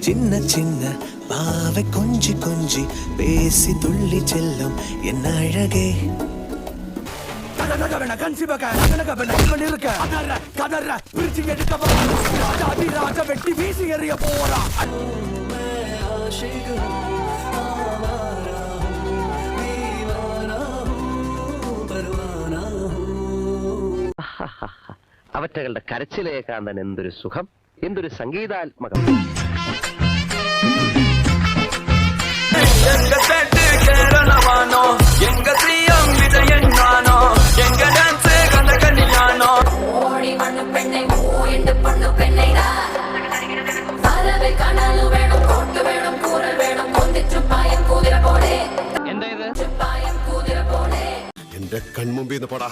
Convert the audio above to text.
சின்ன சின்ன பாவை கொஞ்சி கொஞ்சி பேசி துள்ளி செல்லும் என் அழகே. வெட்டி வீசி எறிய போறா. അവറ്റകളുടെ കരച്ചിലെ കാന്തൻ എന്തൊരു സുഖം, എന്തൊരു സംഗീതാത്മകം. എന്റെ കൺമുമ്പിൽ നിന്ന് പോടാ.